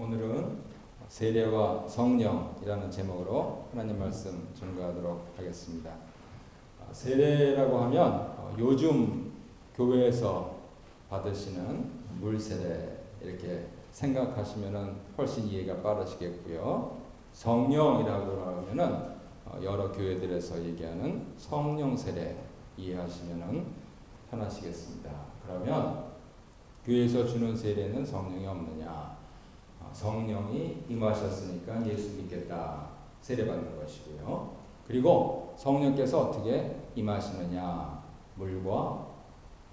오늘은 세례와 성령이라는 제목으로 하나님 말씀 증거하도록 하겠습니다. 세례라고 하면 요즘 교회에서 받으시는 물세례 이렇게 생각하시면 훨씬 이해가 빠르시겠고요. 성령이라고 하면은 여러 교회들에서 얘기하는 성령 세례 이해하시면 편하시겠습니다. 그러면 교회에서 주는 세례는 성령이 없느냐? 성령이 임하셨으니까 예수 믿겠다. 세례받는 것이고요. 그리고 성령께서 어떻게 임하시느냐? 물과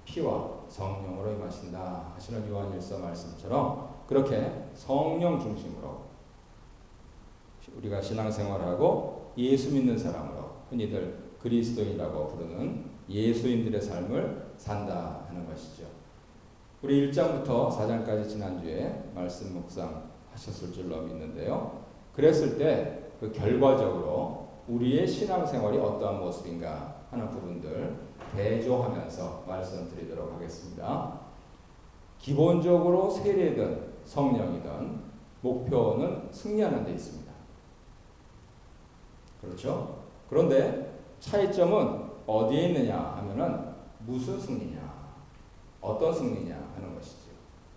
피와 성령으로 임하신다 하시는 요한일서 말씀처럼 그렇게 성령 중심으로 우리가 신앙생활하고 예수 믿는 사람으로 흔히들 그리스도인이라고 부르는 예수인들의 삶을 산다 하는 것이죠. 우리 1장부터 4장까지 지난주에 말씀 묵상하셨을 줄로 믿는데요. 그랬을 때 그 결과적으로 우리의 신앙생활이 어떠한 모습인가 하는 부분들 대조하면서 말씀드리도록 하겠습니다. 기본적으로 세례든 성령이든 목표는 승리하는 데 있습니다. 그렇죠? 그런데 차이점은 어디에 있느냐 하면은 무슨 승리냐, 어떤 승리냐 하는 것이죠.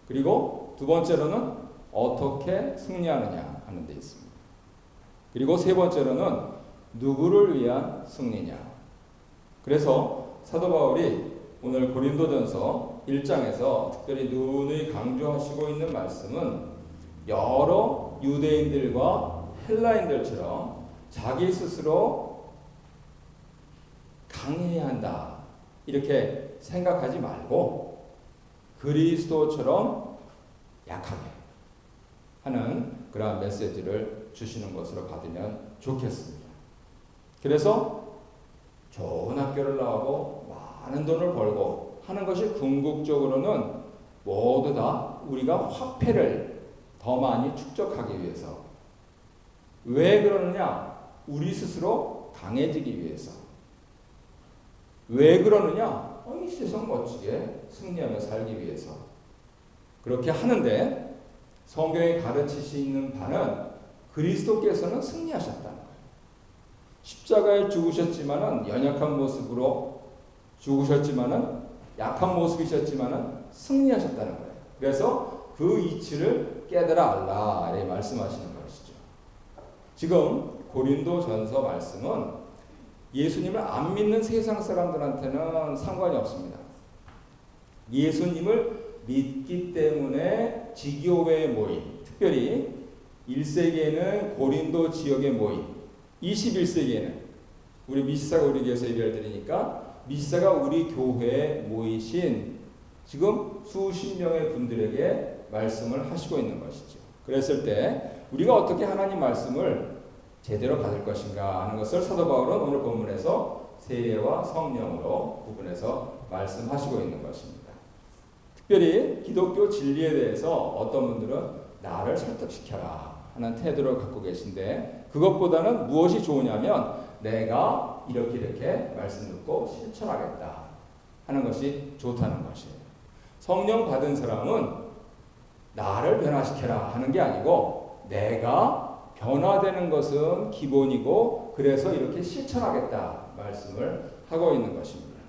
그리고 두 번째로는 어떻게 승리하느냐 하는 데 있습니다. 그리고 세 번째로는 누구를 위한 승리냐. 그래서 사도 바울이 오늘 고린도전서 1장에서 특별히 누누이 강조하시고 있는 말씀은 여러 유대인들과 헬라인들처럼 자기 스스로 강해야 한다 이렇게 생각하지 말고 그리스도처럼 약하게 하는 그러한 메시지를 주시는 것으로 받으면 좋겠습니다. 그래서 좋은 학교를 나오고 많은 돈을 벌고 하는 것이 궁극적으로는 모두 다 우리가 화폐를 더 많이 축적하기 위해서. 왜 그러느냐? 우리 스스로 강해지기 위해서. 왜 그러느냐? 이 세상 멋지게 승리하며 살기 위해서. 그렇게 하는데 성경에 가르치시는 바는 그리스도께서는 승리하셨다는 거예요. 십자가에 죽으셨지만은 연약한 모습으로 죽으셨지만은 약한 모습이셨지만은 승리하셨다는 거예요. 그래서 그 이치를 깨달아 알라 이렇게 말씀하시는 것이죠. 지금 고린도전서 말씀은 예수님을 안 믿는 세상 사람들한테는 상관이 없습니다. 예수님을 믿기 때문에 지교회에 모인, 특별히 1세기에는 고린도 지역에 모인, 21세기에는 우리 미시사가 우리 교회에서 예배를 드리니까 미시사가 우리 교회에 모이신 지금 수십 명의 분들에게 말씀을 하시고 있는 것이죠. 그랬을 때 우리가 어떻게 하나님 말씀을 제대로 받을 것인가 하는 것을 사도 바울은 오늘 본문에서 세례와 성령으로 구분해서 말씀하시고 있는 것입니다. 특별히 기독교 진리에 대해서 어떤 분들은 나를 설득시켜라 하는 태도를 갖고 계신데 그것보다는 무엇이 좋으냐면 내가 이렇게 말씀 듣고 실천하겠다 하는 것이 좋다는 것이에요. 성령 받은 사람은 나를 변화시켜라 하는 게 아니고 내가 변화되는 것은 기본이고 그래서 이렇게 실천하겠다 말씀을 하고 있는 것입니다.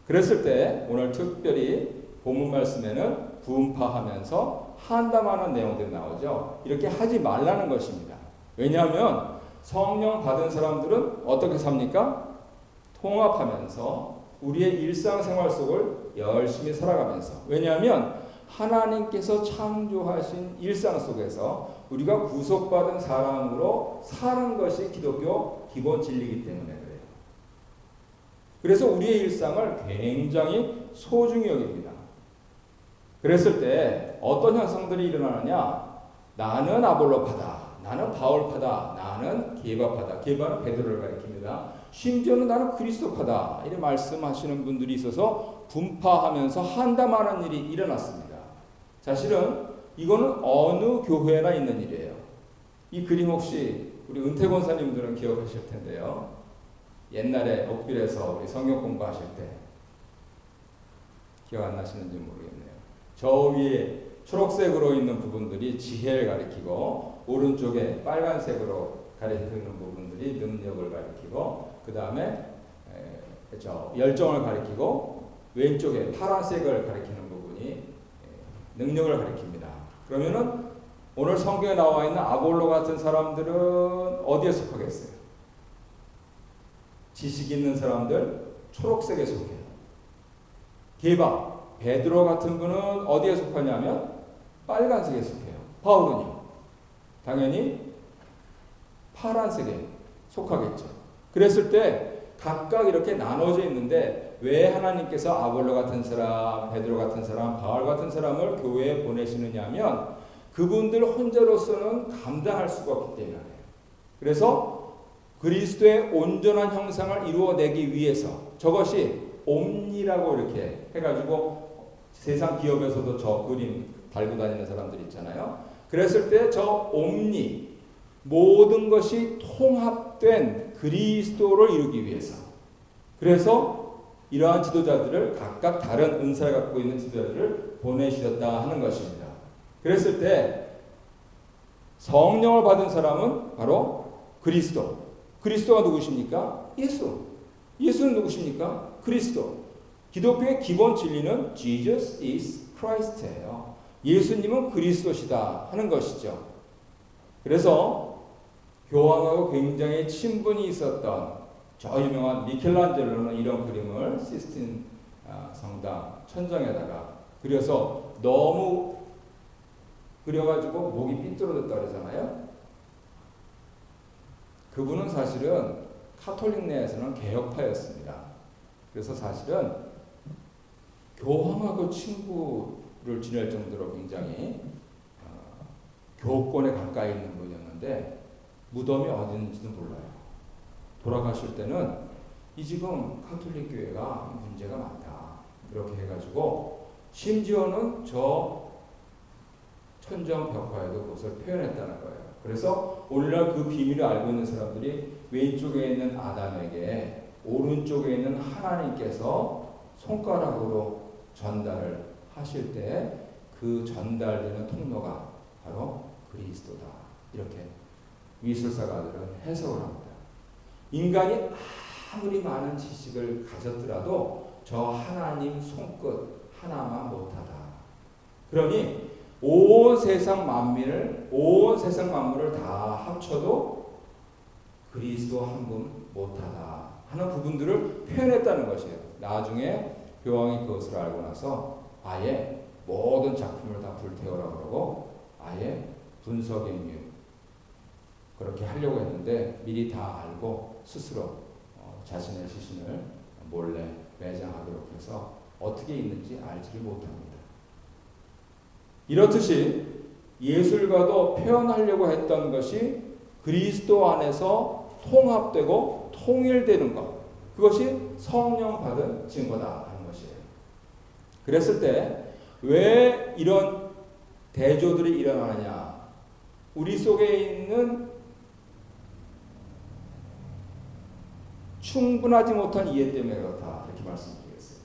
그랬을 때 오늘 특별히 본문 말씀에는 분파하면서 한담하는 내용들이 나오죠. 이렇게 하지 말라는 것입니다. 왜냐하면 성령 받은 사람들은 어떻게 삽니까? 통합하면서 우리의 일상생활 속을 열심히 살아가면서. 왜냐하면 하나님께서 창조하신 일상 속에서 우리가 구속받은 사람으로 사는 것이 기독교 기본 진리이기 때문에 그래요. 그래서 우리의 일상을 굉장히 소중히 여깁니다. 그랬을 때 어떤 현상들이 일어나느냐? 나는 아볼로파다. 나는 바울파다. 나는 게바파다. 게바는 베드로를 가리킵니다. 심지어는 나는 그리스도파다. 이렇게 말씀하시는 분들이 있어서 분파하면서 한담하는 일이 일어났습니다. 사실은 이거는 어느 교회나 있는 일이에요. 이 그림 혹시 우리 은퇴 권사님들은 기억하실 텐데요. 옛날에 옥빌에서 우리 성경 공부하실 때 기억 안 나시는지 모르겠네요. 저 위에 초록색으로 있는 부분들이 지혜를 가리키고 오른쪽에 빨간색으로 가리키는 부분들이 능력을 가리키고 그 다음에 열정을 가리키고 왼쪽에 파란색을 가리키는 부분이 능력을 가리킵니다. 그러면은 오늘 성경에 나와 있는 아볼로 같은 사람들은 어디에 속하겠어요? 지식 있는 사람들 초록색에 속해요. 게바, 베드로 같은 분은 어디에 속하냐면 빨간색에 속해요. 바울은요? 당연히 파란색에 속하겠죠. 그랬을 때 각각 이렇게 나눠져 있는데 왜 하나님께서 아볼로 같은 사람, 베드로 같은 사람, 바울 같은 사람을 교회에 보내시느냐 하면 그분들 혼자로서는 감당할 수가 없기 때문에 그래서 그리스도의 온전한 형상을 이루어내기 위해서 저것이 옴니라고 이렇게 해가지고 세상 기업에서도 저 그림 달고 다니는 사람들 있잖아요. 그랬을 때 저 옴니 모든 것이 통합된 그리스도를 이루기 위해서 그래서 이러한 지도자들을 각각 다른 은사를 갖고 있는 지도자들을 보내주셨다 하는 것입니다. 그랬을 때 성령을 받은 사람은 바로 그리스도. 그리스도가 누구십니까? 예수. 예수는 누구십니까? 그리스도. 기독교의 기본 진리는 Jesus is Christ예요. 예수님은 그리스도시다 하는 것이죠. 그래서 교황하고 굉장히 친분이 있었던 저 유명한 미켈란젤로는 이런 그림을 시스틴 성당 천장에다가 그려서 너무 그려가지고 목이 삐뚤어졌다 그러잖아요. 그분은 사실은 카톨릭 내에서는 개혁파였습니다. 그래서 사실은 교황하고 친구를 지낼 정도로 굉장히 교권에 가까이 있는 분이었는데 무덤이 어디 있는지도 몰라요. 돌아가실 때는 이 지금 카톨릭 교회가 문제가 많다. 이렇게 해가지고 심지어는 저 천정 벽화에도 그것을 표현했다는 거예요. 그래서 오늘날 그 비밀을 알고 있는 사람들이 왼쪽에 있는 아담에게 오른쪽에 있는 하나님께서 손가락으로 전달을 하실 때 그 전달되는 통로가 바로 그리스도다. 이렇게 미술사가들은 해석을 합니다. 인간이 아무리 많은 지식을 가졌더라도 저 하나님 손끝 하나만 못하다. 그러니 온 세상 만물을 다 합쳐도 그리스도 한 분 못하다 하는 부분들을 표현했다는 것이에요. 나중에 교황이 그것을 알고 나서 아예 모든 작품을 다 불태우라 그러고 아예 분석행위 그렇게 하려고 했는데 미리 다 알고 스스로 자신의 시신을 몰래 매장하도록 해서 어떻게 있는지 알지를 못합니다. 이렇듯이 예술가도 표현하려고 했던 것이 그리스도 안에서 통합되고 통일되는 것 그것이 성령 받은 증거다 하는 것이에요. 그랬을 때 왜 이런 대조들이 일어나느냐 우리 속에 있는 충분하지 못한 이해 때문에 그렇다 이렇게 말씀드리겠어요.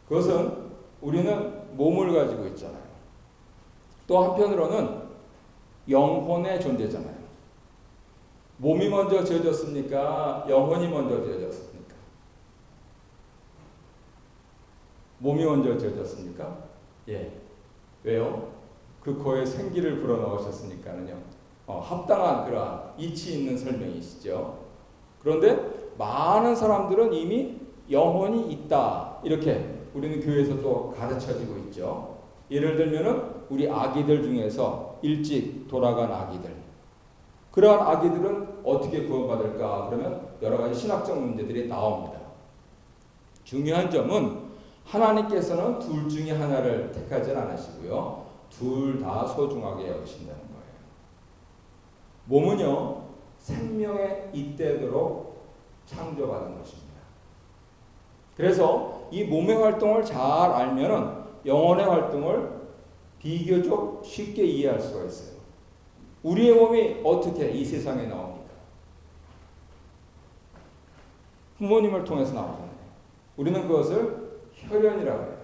그것은 우리는 몸을 가지고 있잖아요. 또 한편으로는 영혼의 존재잖아요. 몸이 먼저 지어졌습니까? 영혼이 먼저 지어졌습니까? 몸이 먼저 지어졌습니까? 예. 왜요? 그 코에 생기를 불어넣으셨으니까는요. 합당한 그러한 이치 있는 설명이시죠. 그런데 많은 사람들은 이미 영혼이 있다. 이렇게 우리는 교회에서 또 가르쳐지고 있죠. 예를 들면은 우리 아기들 중에서 일찍 돌아간 아기들. 그러한 아기들은 어떻게 구원받을까? 그러면 여러 가지 신학적 문제들이 나옵니다. 중요한 점은 하나님께서는 둘 중에 하나를 택하지 않으시고요. 둘 다 소중하게 여기신다는 거예요. 몸은요. 생명에 잇대도록 창조받은 것입니다. 그래서 이 몸의 활동을 잘 알면은 영혼의 활동을 비교적 쉽게 이해할 수가 있어요. 우리의 몸이 어떻게 이 세상에 나옵니까? 부모님을 통해서 나오잖아요. 우리는 그것을 혈연이라고 해요.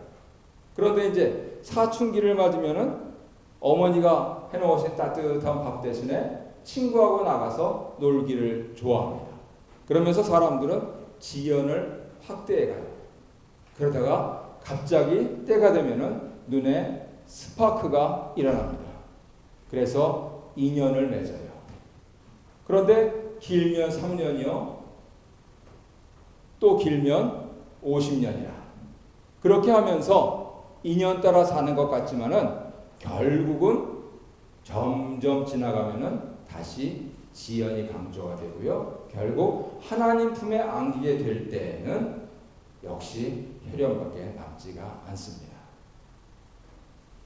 그런데 이제 사춘기를 맞으면은 어머니가 해놓으신 따뜻한 밥 대신에 친구하고 나가서 놀기를 좋아합니다. 그러면서 사람들은 지연을 확대해 가요. 그러다가 갑자기 때가 되면은 눈에 스파크가 일어납니다. 그래서 인연을 맺어요. 그런데 길면 3년이요. 또 길면 50년이라. 그렇게 하면서 인연 따라 사는 것 같지만은 결국은 점점 지나가면은 다시 지연이 강조가 되고요. 결국 하나님 품에 안기게 될 때는 역시 혈연밖에 남지가 않습니다.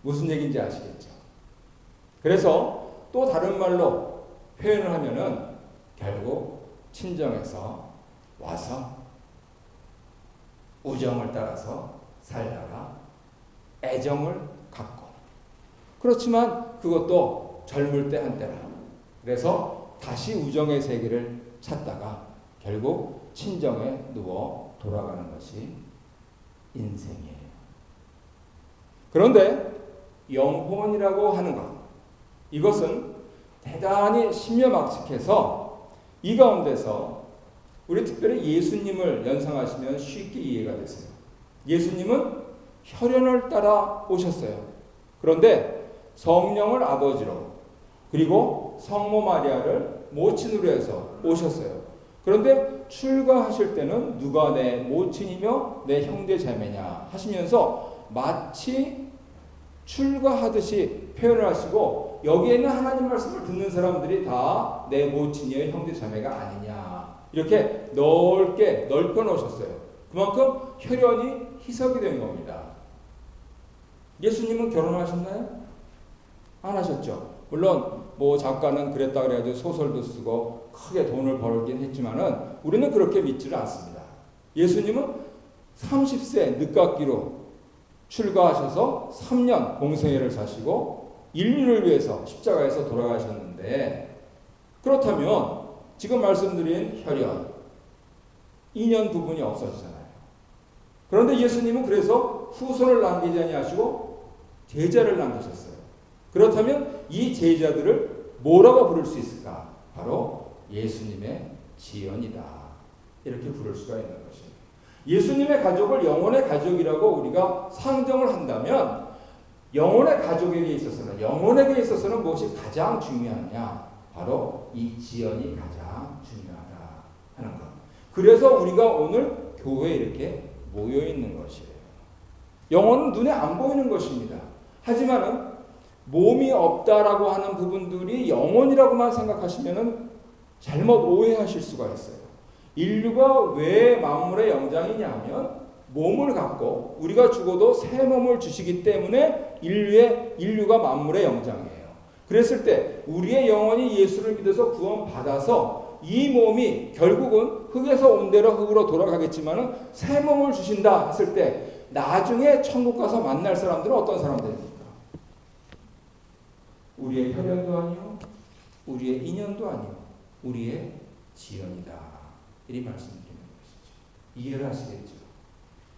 무슨 얘기인지 아시겠죠? 그래서 또 다른 말로 표현을 하면은 결국 친정에서 와서 우정을 따라서 살다가 애정을 갖고, 그렇지만 그것도 젊을 때 한때라. 그래서 다시 우정의 세계를 찾다가 결국 친정에 누워 돌아가는 것이 인생이에요. 그런데 영혼이라고 하는 것, 이것은 대단히 심려막측해서 이 가운데서 우리 특별히 예수님을 연상하시면 쉽게 이해가 되세요. 예수님은 혈연을 따라 오셨어요. 그런데 성령을 아버지로, 그리고 성모 마리아를 모친으로 해서 오셨어요. 그런데 출가하실 때는 누가 내 모친이며 내 형제 자매냐 하시면서 마치 출가하듯이 표현을 하시고, 여기에는 하나님 말씀을 듣는 사람들이 다 내 모친이여 형제 자매가 아니냐, 이렇게 넓게 넓혀 놓으셨어요. 그만큼 혈연이 희석이 된 겁니다. 예수님은 결혼하셨나요? 안 하셨죠. 물론 뭐 작가는 그랬다 그래가지고 소설도 쓰고 크게 돈을 벌긴 했지만은 우리는 그렇게 믿지를 않습니다. 예수님은 30세 늦깎이로 출가하셔서 3년 공생애를 사시고 인류를 위해서 십자가에서 돌아가셨는데, 그렇다면 지금 말씀드린 혈연, 인연 부분이 없어지잖아요. 그런데 예수님은 그래서 후손을 남기지 아니하시고 제자를 남기셨어요. 그렇다면 이 제자들을 뭐라고 부를 수 있을까? 바로 예수님의 지연이다, 이렇게 부를 수가 있는 것입니다. 예수님의 가족을 영혼의 가족이라고 우리가 상정을 한다면, 영혼의 가족에게 있어서는, 영혼에게 있어서는 무엇이 가장 중요하냐? 바로 이 지연이 가장 중요하다 하는 것. 그래서 우리가 오늘 교회에 이렇게 모여 있는 것이에요. 영혼은 눈에 안 보이는 것입니다. 하지만은 몸이 없다라고 하는 부분들이 영혼이라고만 생각하시면은 잘못 오해하실 수가 있어요. 인류가 왜 만물의 영장이냐면, 몸을 갖고 우리가 죽어도 새 몸을 주시기 때문에 인류가 만물의 영장이에요. 그랬을 때 우리의 영혼이 예수를 믿어서 구원받아서 이 몸이 결국은 흙에서 온 대로 흙으로 돌아가겠지만은 새 몸을 주신다 했을 때 나중에 천국 가서 만날 사람들은 어떤 사람들입니까? 우리의 혈연도 아니요, 우리의 인연도 아니요, 우리의 지연이다, 이리 말씀드리는 것이죠. 이해를 하시겠죠?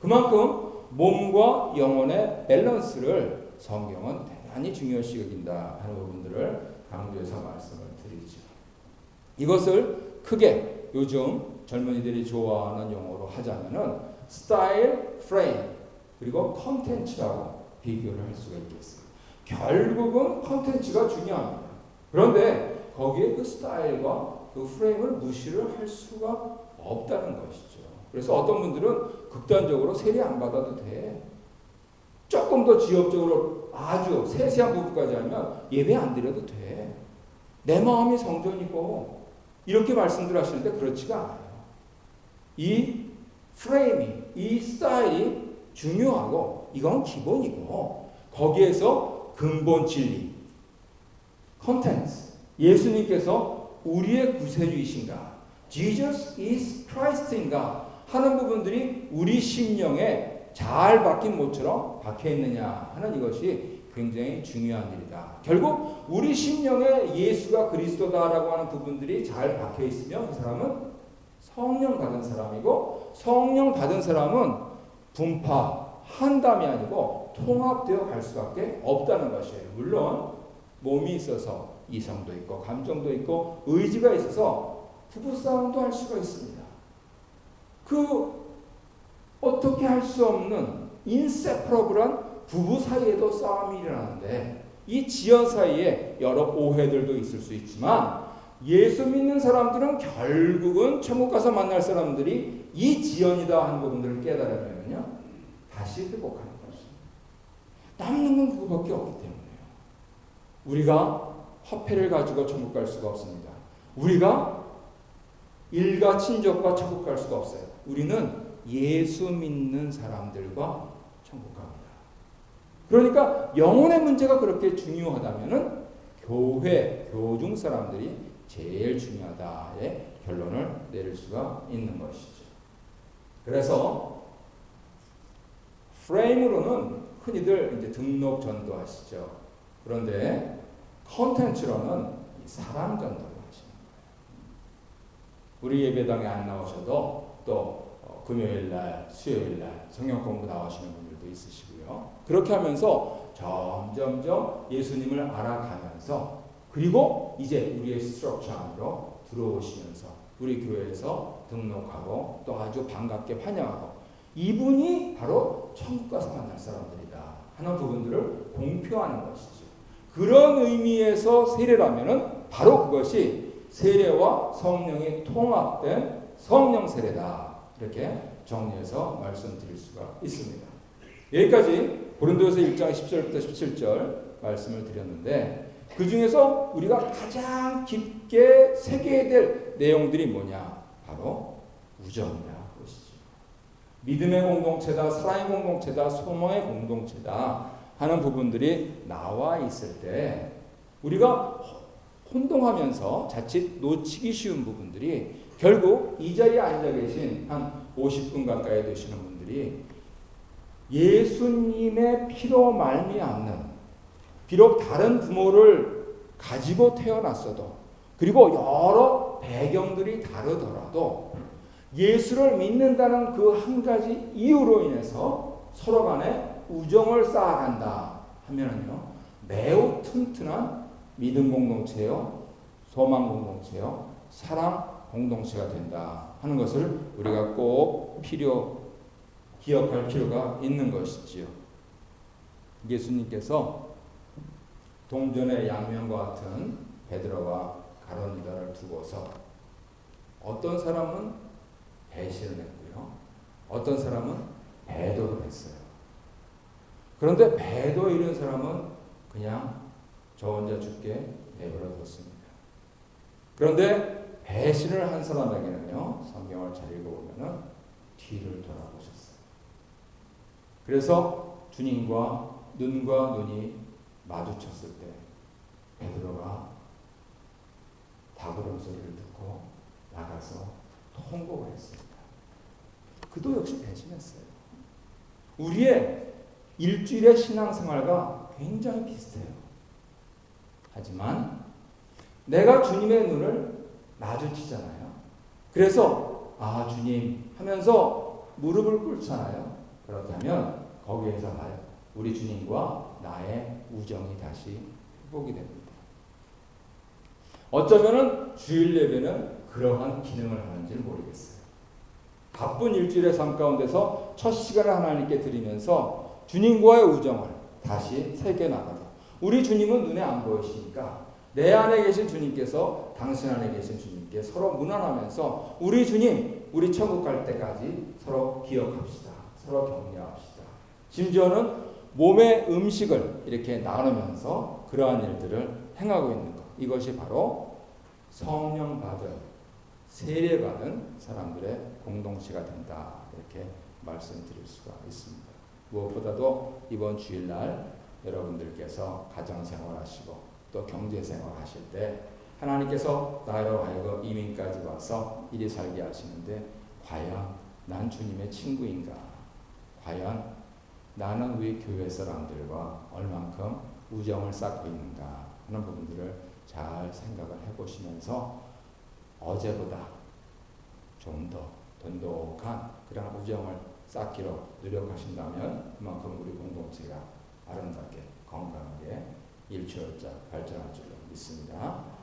그만큼 몸과 영혼의 밸런스를 성경은 대단히 중요시 여긴다 하는 부분들을 강조해서 말씀을 드리죠. 이것을 크게 요즘 젊은이들이 좋아하는 용어로 하자면은 스타일, 프레임, 그리고 컨텐츠라고 비교를 할 수가 있겠습니다. 결국은 컨텐츠가 중요합니다. 그런데 거기에 그 스타일과 그 프레임을 무시를 할 수가 없다는 것이죠. 그래서 어떤 분들은 극단적으로 세례 안 받아도 돼, 조금 더 지엽적으로 아주 세세한 부분까지 하면 예배 안 드려도 돼, 내 마음이 성전이고, 이렇게 말씀들 하시는데 그렇지가 않아요. 이 프레임이, 이 스타일이 중요하고 이건 기본이고, 거기에서 근본 진리, 컨텐츠, 예수님께서 우리의 구세주이신가, Jesus is Christ인가 하는 부분들이 우리 심령에 잘 박힌 못처럼 박혀 있느냐 하는 이것이 굉장히 중요한 일이다. 결국 우리 심령에 예수가 그리스도다라고 하는 부분들이 잘 박혀 있으면 그 사람은 성령 받은 사람이고, 성령 받은 사람은 분파, 한담이 아니고 통합되어 갈 수밖에 없다는 것이에요. 물론 몸이 있어서 이성도 있고 감정도 있고 의지가 있어서 부부싸움도 할 수가 있습니다. 어떻게 할 수 없는 인세퍼러블한 부부 사이에도 싸움이 일어나는데 이 지연 사이에 여러 오해들도 있을 수 있지만 예수 믿는 사람들은 결국은 천국 가서 만날 사람들이 이 지연이다 하는 부분들을 깨달으면요 다시 회복하는 것입니다. 남는 건 그거밖에 없기 때문에요. 우리가 화폐를 가지고 천국 갈 수가 없습니다. 우리가 일가 친족과 천국 갈 수가 없어요. 우리는 예수 믿는 사람들과 천국 갑니다. 그러니까 영혼의 문제가 그렇게 중요하다면은 교회, 교중 사람들이 제일 중요하다의 결론을 내릴 수가 있는 것이죠. 그래서 프레임으로는 흔히들 이제 등록 전도하시죠. 그런데 컨텐츠로는 사람 전도를 하시는 거예요. 우리 예배당에 안 나오셔도 또 금요일날, 수요일날 성경 공부 나오시는 분들도 있으시고요. 그렇게 하면서 점점점 예수님을 알아가면서 그리고 이제 우리의 스트럭처 안으로 들어오시면서 우리 교회에서 등록하고 또 아주 반갑게 환영하고 이분이 바로 천국 가서 만날 사람들이다 하는 부분들을 공표하는 것이죠. 그런 의미에서 세례라면은 바로 그것이 세례와 성령이 통합된 성령 세례다. 이렇게 정리해서 말씀드릴 수가 있습니다. 여기까지 고린도서 1장 10절부터 17절 말씀을 드렸는데 그 중에서 우리가 가장 깊게 새겨야 될 내용들이 뭐냐? 바로 우정이다. 그것이죠. 믿음의 공동체다, 사랑의 공동체다, 소망의 공동체다 하는 부분들이 나와 있을 때 우리가 혼동하면서 자칫 놓치기 쉬운 부분들이 결국 이 자리에 앉아 계신 한 50분 가까이 되시는 분들이 예수님의 피로 말미암는 비록 다른 부모를 가지고 태어났어도 그리고 여러 배경들이 다르더라도 예수를 믿는다는 그 한 가지 이유로 인해서 서로 간에 우정을 쌓아간다 하면은요 매우 튼튼한 믿음 공동체요, 소망 공동체요, 사랑 공동체가 된다 하는 것을 우리가 꼭 기억할 필요가 있는 것이지요. 예수님께서 동전의 양면과 같은 베드로와 가룟 유다를 두고서 어떤 사람은 배신을 했고요. 어떤 사람은 배도를 했어요. 그런데 배도 이런 사람은 그냥 저 혼자 죽게 내버려 뒀습니다. 그런데 배신을 한 사람에게는요, 성경을 잘 읽어보면은 뒤를 돌아보셨어요. 그래서 주님과 눈과 눈이 마주쳤을 때 베드로가 닭으론 소리를 듣고 나가서 통곡을 했습니다. 그도 역시 배신했어요. 우리의 일주일의 신앙생활과 굉장히 비슷해요. 하지만 내가 주님의 눈을 마주치잖아요. 그래서 아 주님 하면서 무릎을 꿇잖아요. 그렇다면 거기에서 우리 주님과 나의 우정이 다시 회복이 됩니다. 어쩌면은 주일 예배는 그러한 기능을 하는지 모르겠어요. 바쁜 일주일의 삶 가운데서 첫 시간을 하나님께 드리면서 주님과의 우정을 다시 새겨나가고 우리 주님은 눈에 안 보이시니까 내 안에 계신 주님께서 당신 안에 계신 주님께 서로 문안하면서 우리 주님, 우리 천국 갈 때까지 서로 기억합시다. 서로 격려합시다. 심지어는 몸의 음식을 이렇게 나누면서 그러한 일들을 행하고 있는 것. 이것이 바로 성령 받은, 세례 받은 사람들의 공동체가 된다. 이렇게 말씀드릴 수가 있습니다. 무엇보다도 이번 주일날 여러분들께서 가정생활 하시고 또 경제생활 하실 때 하나님께서 나로 하여금 이민까지 와서 이리 살게 하시는데 과연 난 주님의 친구인가? 과연 나는 우리 교회 사람들과 얼만큼 우정을 쌓고 있는가 하는 부분들을 잘 생각을 해보시면서 어제보다 좀 더 돈독한 그런 우정을 쌓기로 노력하신다면 그만큼 우리 공동체가 아름답게 건강하게 일취월장 발전할 줄로 믿습니다.